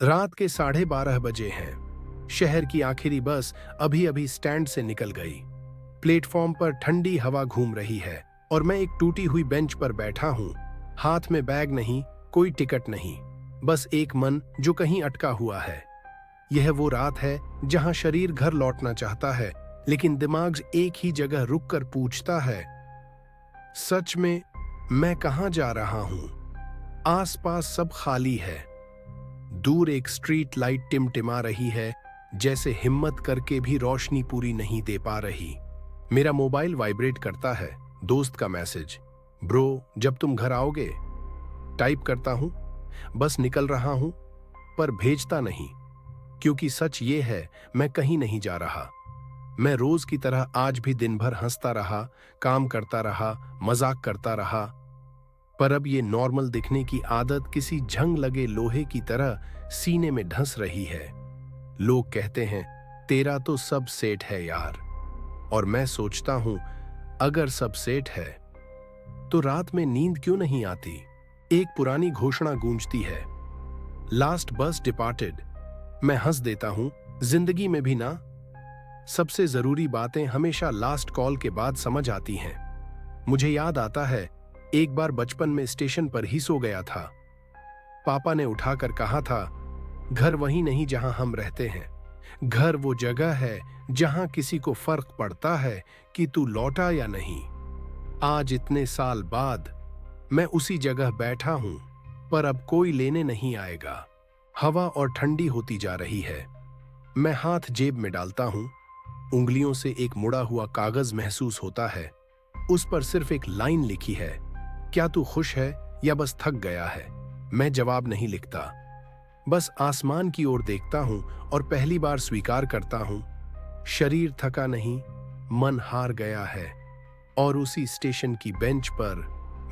रात के 12:30 बजे हैं। शहर की आखिरी बस अभी अभी स्टैंड से निकल गई। प्लेटफॉर्म पर ठंडी हवा घूम रही है और मैं एक टूटी हुई बेंच पर बैठा हूं। हाथ में बैग नहीं, कोई टिकट नहीं, बस एक मन जो कहीं अटका हुआ है। यह वो रात है जहां शरीर घर लौटना चाहता है, लेकिन दिमाग एक ही जगह रुककर पूछता है, सच में मैं कहां जा रहा हूं? आसपास सब खाली है। दूर एक स्ट्रीट लाइट टिमटिमा रही है, जैसे हिम्मत करके भी रोशनी पूरी नहीं दे पा रही। मेरा मोबाइल वाइब्रेट करता है। दोस्त का मैसेज, ब्रो जब तुम घर आओगे? टाइप करता हूं, बस निकल रहा हूं, पर भेजता नहीं, क्योंकि सच ये है मैं कहीं नहीं जा रहा। मैं रोज की तरह आज भी दिन भर हंसता रहा, काम करता रहा, मजाक करता रहा, पर अब ये नॉर्मल दिखने की आदत किसी जंग लगे लोहे की तरह सीने में ढस रही है। लोग कहते हैं, तेरा तो सब सेट है यार, और मैं सोचता हूं, अगर सब सेट है तो रात में नींद क्यों नहीं आती? एक पुरानी घोषणा गूंजती है, लास्ट बस डिपार्टेड। मैं हंस देता हूं, जिंदगी में भी ना, सबसे जरूरी बातें हमेशा लास्ट कॉल के बाद समझ आती हैं। मुझे याद आता है, एक बार बचपन में स्टेशन पर ही सो गया था। पापा ने उठाकर कहा था, घर वही नहीं जहां हम रहते हैं, घर वो जगह है जहां किसी को फर्क पड़ता है कि तू लौटा या नहीं। आज इतने साल बाद मैं उसी जगह बैठा हूं, पर अब कोई लेने नहीं आएगा। हवा और ठंडी होती जा रही है। मैं हाथ जेब में डालता हूं, उंगलियों से एक मुड़ा हुआ कागज महसूस होता है। उस पर सिर्फ एक लाइन लिखी है, क्या तू खुश है या बस थक गया है? मैं जवाब नहीं लिखता, बस आसमान की ओर देखता हूं और पहली बार स्वीकार करता हूं, शरीर थका नहीं, मन हार गया है। और उसी स्टेशन की बेंच पर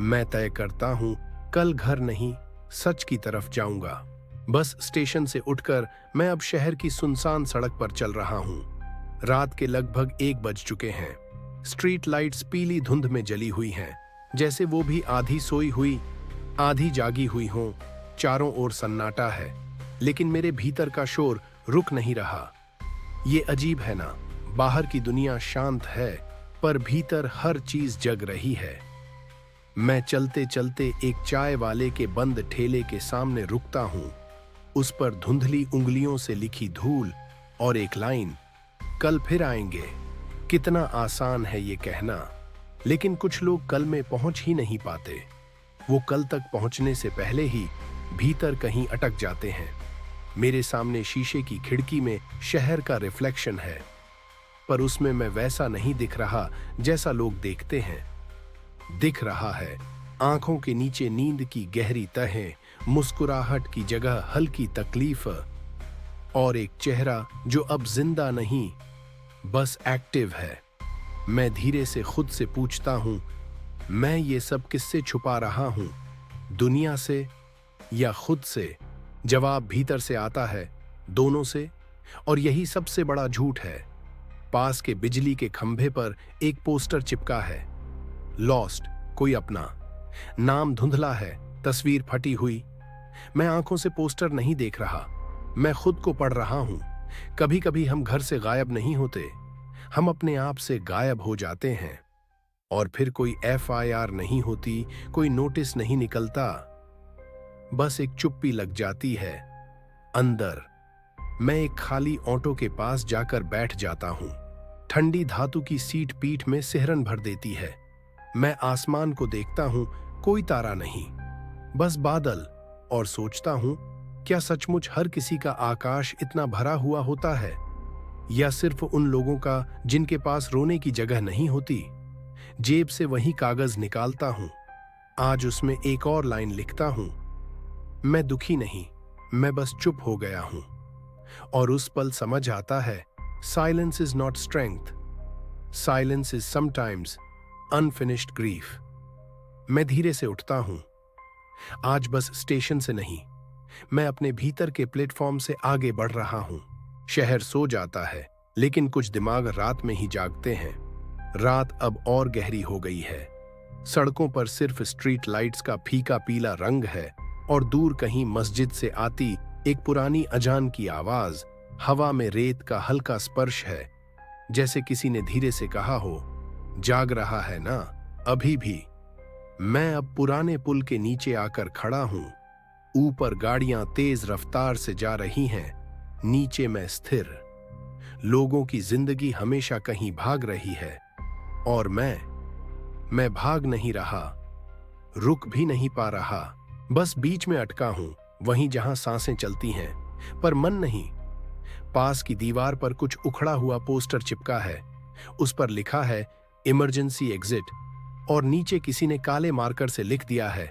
मैं तय करता हूं, कल घर नहीं, सच की तरफ जाऊंगा। बस स्टेशन से उठकर मैं अब शहर की सुनसान सड़क पर चल रहा हूं। रात के लगभग 1 बज चुके हैं। स्ट्रीट लाइट्स पीली धुंध में जली हुई हैं, जैसे वो भी आधी सोई हुई आधी जागी हुई हों। चारों ओर सन्नाटा है, लेकिन मेरे भीतर का शोर रुक नहीं रहा। ये अजीब है ना, बाहर की दुनिया शांत है, पर भीतर हर चीज जग रही है। मैं चलते चलते एक चाय वाले के बंद ठेले के सामने रुकता हूं। उस पर धुंधली उंगलियों से लिखी धूल और एक लाइन, कल फिर आएंगे। कितना आसान है ये कहना, लेकिन कुछ लोग कल में पहुंच ही नहीं पाते। वो कल तक पहुंचने से पहले ही भीतर कहीं अटक जाते हैं। मेरे सामने शीशे की खिड़की में शहर का रिफ्लेक्शन है, पर उसमें मैं वैसा नहीं दिख रहा जैसा लोग देखते हैं। दिख रहा है आंखों के नीचे नींद की गहरी तहें, मुस्कुराहट की जगह हल्की तकलीफ, और एक चेहरा जो अब जिंदा नहीं, बस एक्टिव है। मैं धीरे से खुद से पूछता हूं, मैं ये सब किससे छुपा रहा हूं? दुनिया से या खुद से? जवाब भीतर से आता है, दोनों से। और यही सबसे बड़ा झूठ है। पास के बिजली के खंभे पर एक पोस्टर चिपका है, लॉस्ट, कोई अपना। नाम धुंधला है, तस्वीर फटी हुई। मैं आंखों से पोस्टर नहीं देख रहा, मैं खुद को पढ़ रहा हूं। कभी कभी हम घर से गायब नहीं होते, हम अपने आप से गायब हो जाते हैं। और फिर कोई FIR नहीं होती, कोई नोटिस नहीं निकलता, बस एक चुप्पी लग जाती है अंदर। मैं एक खाली ऑटो के पास जाकर बैठ जाता हूं। ठंडी धातु की सीट पीठ में सिहरन भर देती है। मैं आसमान को देखता हूं, कोई तारा नहीं, बस बादल, और सोचता हूं, क्या सचमुच हर किसी का आकाश इतना भरा हुआ होता है, या सिर्फ उन लोगों का जिनके पास रोने की जगह नहीं होती? जेब से वही कागज निकालता हूं। आज उसमें एक और लाइन लिखता हूं, मैं दुखी नहीं, मैं बस चुप हो गया हूं। और उस पल समझ आता है, silence is not strength, silence is sometimes unfinished grief. मैं धीरे से उठता हूं। आज बस स्टेशन से नहीं, मैं अपने भीतर के प्लेटफॉर्म से आगे बढ़ रहा हूं। शहर सो जाता है, लेकिन कुछ दिमाग रात में ही जागते हैं। रात अब और गहरी हो गई है। सड़कों पर सिर्फ स्ट्रीट लाइट्स का फीका पीला रंग है, और दूर कहीं मस्जिद से आती एक पुरानी अजान की आवाज, हवा में रेत का हल्का स्पर्श है, जैसे किसी ने धीरे से कहा हो, जाग रहा है ना अभी भी। मैं अब पुराने पुल के नीचे आकर खड़ा हूं। ऊपर गाड़ियां तेज रफ्तार से जा रही हैं, नीचे मैं स्थिर। लोगों की जिंदगी हमेशा कहीं भाग रही है, और मैं भाग नहीं रहा, रुक भी नहीं पा रहा, बस बीच में अटका हूं, वहीं जहां सांसें चलती हैं, पर मन नहीं। पास की दीवार पर कुछ उखड़ा हुआ पोस्टर चिपका है। उस पर लिखा है इमरजेंसी एग्जिट, और नीचे किसी ने काले मार्कर से लिख दिया है,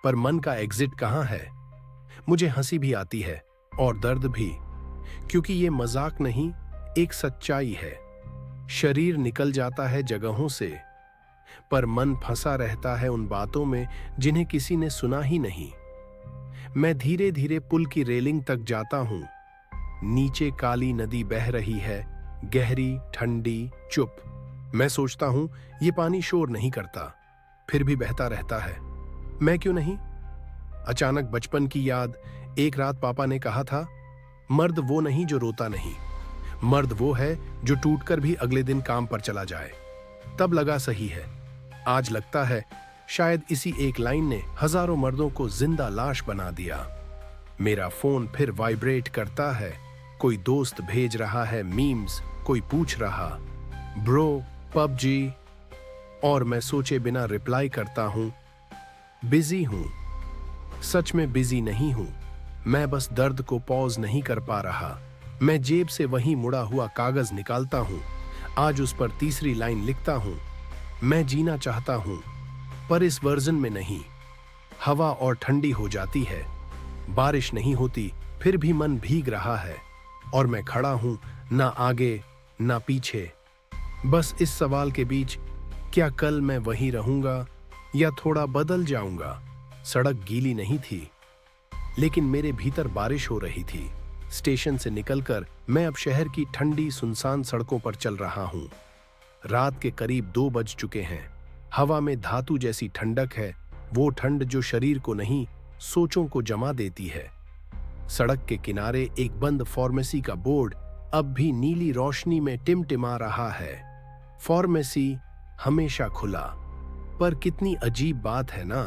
पर मन का एग्जिट कहां है? मुझे हंसी भी आती है और दर्द भी, क्योंकि ये मजाक नहीं, एक सच्चाई है। शरीर निकल जाता है जगहों से, पर मन फंसा रहता है उन बातों में जिन्हें किसी ने सुना ही नहीं। मैं धीरे धीरे पुल की रेलिंग तक जाता हूं। नीचे काली नदी बह रही है, गहरी, ठंडी, चुप। मैं सोचता हूं ये पानी शोर नहीं करता, फिर भी बहता रहता है। मैं क्यों नहीं? अचानक बचपन की याद। एक रात पापा ने कहा था, मर्द वो नहीं जो रोता नहीं, मर्द वो है जो टूटकर भी अगले दिन काम पर चला जाए। तब लगा सही है। आज लगता है शायद इसी एक लाइन ने हजारों मर्दों को जिंदा लाश बना दिया। मेरा फोन फिर वाइब्रेट करता है। कोई दोस्त भेज रहा है मीम्स, कोई पूछ रहा, ब्रो पबजी, और मैं सोचे बिना रिप्लाई करता हूं, बिजी हूं। सच में बिजी नहीं हूं, मैं बस दर्द को पॉज नहीं कर पा रहा। मैं जेब से वही मुड़ा हुआ कागज निकालता हूं। आज उस पर तीसरी लाइन लिखता हूं, मैं जीना चाहता हूं, पर इस वर्जन में नहीं। हवा और ठंडी हो जाती है, बारिश नहीं होती, फिर भी मन भीग रहा है, और मैं खड़ा हूं, ना आगे ना पीछे, बस इस सवाल के बीच, क्या कल मैं वहीं रहूंगा या थोड़ा बदल जाऊंगा? सड़क गीली नहीं थी, लेकिन मेरे भीतर बारिश हो रही थी। स्टेशन से निकलकर मैं अब शहर की ठंडी सुनसान सड़कों पर चल रहा हूं। रात के करीब 2 बज चुके हैं। हवा में धातु जैसी ठंडक है, वो ठंड जो शरीर को नहीं, सोचों को जमा देती है। सड़क के किनारे एक बंद फार्मेसी का बोर्ड अब भी नीली रोशनी में टिमटिमा रहा है। फार्मेसी हमेशा खुला, पर कितनी अजीब बात है ना,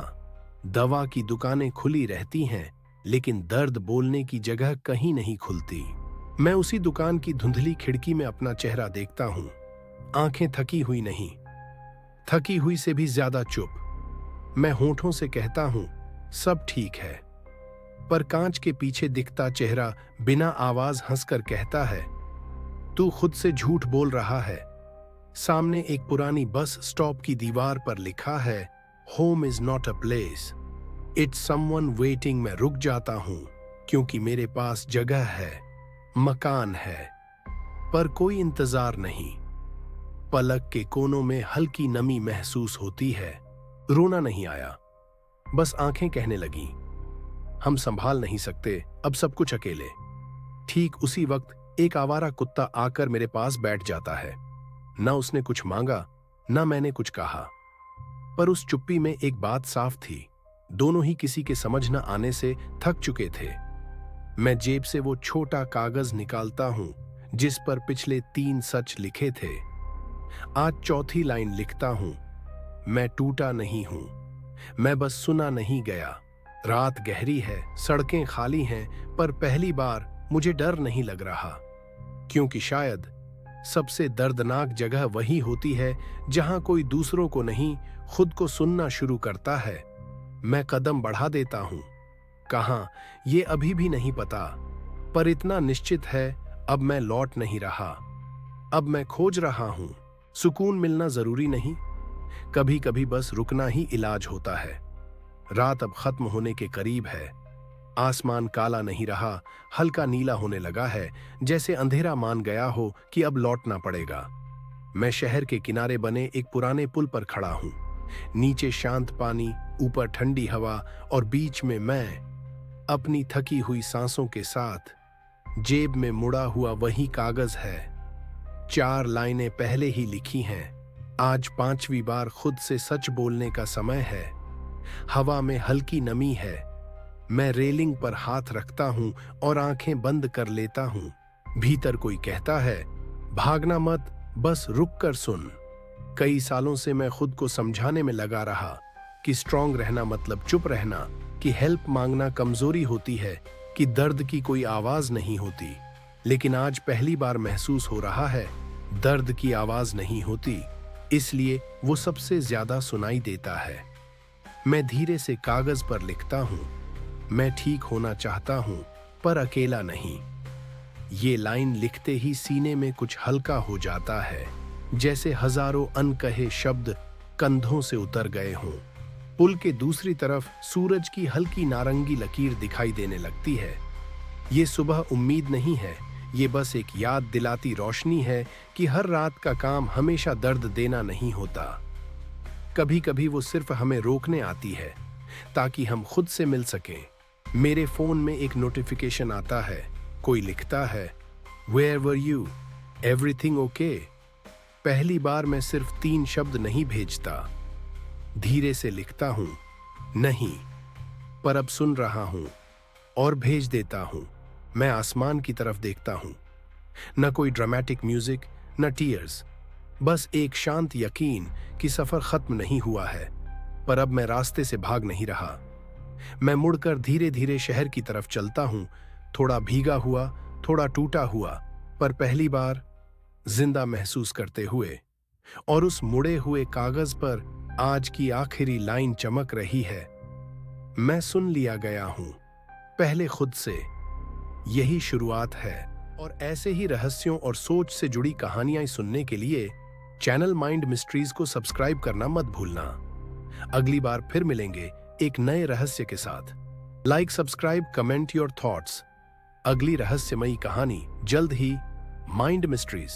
दवा की दुकानें खुली रहती हैं, लेकिन दर्द बोलने की जगह कहीं नहीं खुलती। मैं उसी दुकान की धुंधली खिड़की में अपना चेहरा देखता हूं। आंखें थकी हुई नहीं, थकी हुई से भी ज्यादा चुप। मैं होठों से कहता हूं, सब ठीक है, पर कांच के पीछे दिखता चेहरा बिना आवाज हंसकर कहता है, तू खुद से झूठ बोल रहा है। सामने एक पुरानी बस स्टॉप की दीवार पर लिखा है, home is not a place, it's someone waiting. मैं रुक जाता हूं, क्योंकि मेरे पास जगह है, मकान है, पर कोई इंतजार नहीं। पलक के कोनों में हल्की नमी महसूस होती है। रोना नहीं आया, बस आंखें कहने लगी, हम संभाल नहीं सकते अब सब कुछ अकेले। ठीक उसी वक्त एक आवारा कुत्ता आकर मेरे पास बैठ जाता है। ना उसने कुछ मांगा, ना मैंने कुछ कहा, पर उस चुप्पी में एक बात साफ थी, दोनों ही किसी के समझ न आने से थक चुके थे। मैं जेब से वो छोटा कागज निकालता हूं जिस पर पिछले 3 सच लिखे थे। आज चौथी लाइन लिखता हूं, मैं टूटा नहीं हूं, मैं बस सुना नहीं गया। रात गहरी है, सड़कें खाली हैं, पर पहली बार मुझे डर नहीं लग रहा, क्योंकि शायद सबसे दर्दनाक जगह वही होती है जहां कोई दूसरों को नहीं, खुद को सुनना शुरू करता है। मैं कदम बढ़ा देता हूं, कहां ये अभी भी नहीं पता, पर इतना निश्चित है, अब मैं लौट नहीं रहा, अब मैं खोज रहा हूं। सुकून मिलना जरूरी नहीं, कभी कभी बस रुकना ही इलाज होता है। रात अब खत्म होने के करीब है। आसमान काला नहीं रहा, हल्का नीला होने लगा है, जैसे अंधेरा मान गया हो कि अब लौटना पड़ेगा। मैं शहर के किनारे बने एक पुराने पुल पर खड़ा हूं। नीचे शांत पानी, ऊपर ठंडी हवा, और बीच में मैं अपनी थकी हुई सांसों के साथ। जेब में मुड़ा हुआ वही कागज है, 4 लाइनें पहले ही लिखी हैं। आज 5वीं बार खुद से सच बोलने का समय है। हवा में हल्की नमी है, मैं रेलिंग पर हाथ रखता हूं और आंखें बंद कर लेता हूं। भीतर कोई कहता है, भागना मत, बस रुक कर सुन। कई सालों से मैं खुद को समझाने में लगा रहा कि स्ट्रांग रहना मतलब चुप रहना, कि हेल्प मांगना कमजोरी होती है, कि दर्द की कोई आवाज नहीं होती। लेकिन आज पहली बार महसूस हो रहा है, दर्द की आवाज नहीं होती, इसलिए वो सबसे ज्यादा सुनाई देता है। मैं धीरे से कागज पर लिखता हूं, मैं ठीक होना चाहता हूं, पर अकेला नहीं। ये लाइन लिखते ही सीने में कुछ हल्का हो जाता है, जैसे हजारों अनकहे शब्द कंधों से उतर गए हों। पुल के दूसरी तरफ सूरज की हल्की नारंगी लकीर दिखाई देने लगती है। ये सुबह उम्मीद नहीं है, ये बस एक याद दिलाती रोशनी है कि हर रात का काम हमेशा दर्द देना नहीं होता। कभी कभी वो सिर्फ हमें रोकने आती है ताकि हम खुद से मिल सकें। मेरे फोन में एक नोटिफिकेशन आता है, कोई लिखता है, Where were you? Everything okay? पहली बार मैं सिर्फ 3 शब्द नहीं भेजता, धीरे से लिखता हूं, नहीं, पर अब सुन रहा हूं, और भेज देता हूं। मैं आसमान की तरफ देखता हूं, न कोई ड्रामेटिक म्यूजिक, न टीयर्स, बस एक शांत यकीन कि सफर खत्म नहीं हुआ है। पर अब मैं रास्ते से भाग नहीं रहा। मैं मुड़कर धीरे धीरे शहर की तरफ चलता हूं, थोड़ा भीगा हुआ, थोड़ा टूटा हुआ, पर पहली बार जिंदा महसूस करते हुए। और उस मुड़े हुए कागज पर आज की आखिरी लाइन चमक रही है, मैं सुन लिया गया हूं, पहले खुद से। यही शुरुआत है। और ऐसे ही रहस्यों और सोच से जुड़ी कहानियां सुनने के लिए चैनल माइंड मिस्ट्रीज को सब्सक्राइब करना मत भूलना। अगली बार फिर मिलेंगे एक नए रहस्य के साथ। Like, subscribe, comment your thoughts. अगली रहस्यमयी कहानी जल्द ही माइंड मिस्ट्रीज।